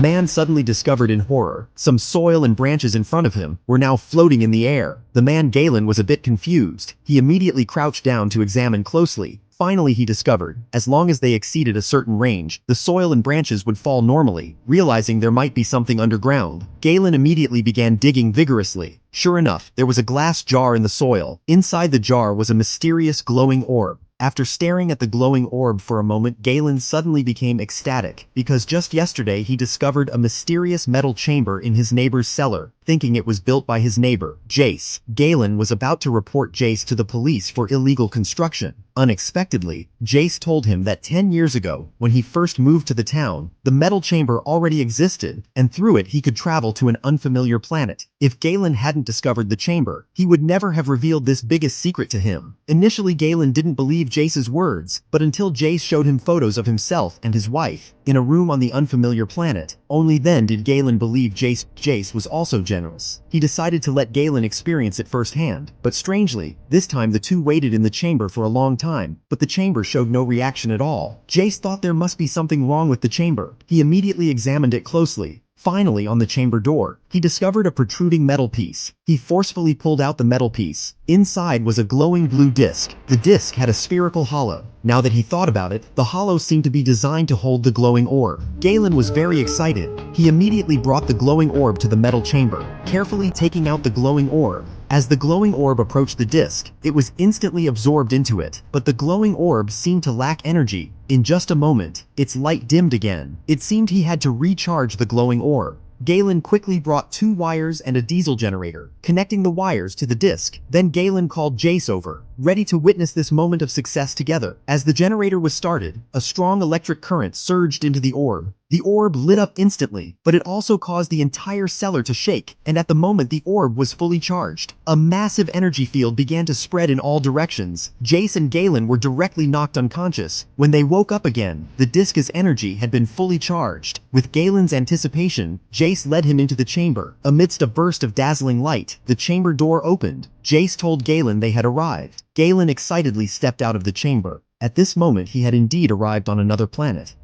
Man suddenly discovered in horror. Some soil and branches in front of him were now floating in the air. The man Galen was a bit confused. He immediately crouched down to examine closely. Finally he discovered, as long as they exceeded a certain range, the soil and branches would fall normally. Realizing there might be something underground, Galen immediately began digging vigorously. Sure enough, there was a glass jar in the soil. Inside the jar was a mysterious glowing orb. After staring at the glowing orb for a moment, Galen suddenly became ecstatic, because just yesterday he discovered a mysterious metal chamber in his neighbor's cellar, thinking it was built by his neighbor, Jace. Galen was about to report Jace to the police for illegal construction. Unexpectedly, Jace told him that 10 years ago, when he first moved to the town, the metal chamber already existed, and through it he could travel to an unfamiliar planet. If Galen hadn't discovered the chamber, he would never have revealed this biggest secret to him. Initially Galen didn't believe Jace's words, but until Jace showed him photos of himself and his wife in a room on the unfamiliar planet, only then did Galen believe Jace. Jace was also generous. He decided to let Galen experience it firsthand, but strangely, this time the two waited in the chamber for a long time, but the chamber showed no reaction at all. Jace thought there must be something wrong with the chamber. He immediately examined it closely. Finally, on the chamber door, he discovered a protruding metal piece. He forcefully pulled out the metal piece. Inside was a glowing blue disc. The disc had a spherical hollow. Now that he thought about it, the hollow seemed to be designed to hold the glowing orb. Galen was very excited. He immediately brought the glowing orb to the metal chamber, carefully taking out the glowing orb. As the glowing orb approached the disc, it was instantly absorbed into it, but the glowing orb seemed to lack energy. In just a moment, its light dimmed again. It seemed he had to recharge the glowing orb. Galen quickly brought 2 wires and a diesel generator, connecting the wires to the disc. Then Galen called Jace over, ready to witness this moment of success together. As the generator was started, a strong electric current surged into the orb. The orb lit up instantly, but it also caused the entire cellar to shake, and at the moment the orb was fully charged. A massive energy field began to spread in all directions. Jace and Galen were directly knocked unconscious. When they woke up again, the disc's energy had been fully charged. With Galen's anticipation, Jace led him into the chamber. Amidst a burst of dazzling light, the chamber door opened. Jace told Galen they had arrived. Galen excitedly stepped out of the chamber. At this moment he had indeed arrived on another planet.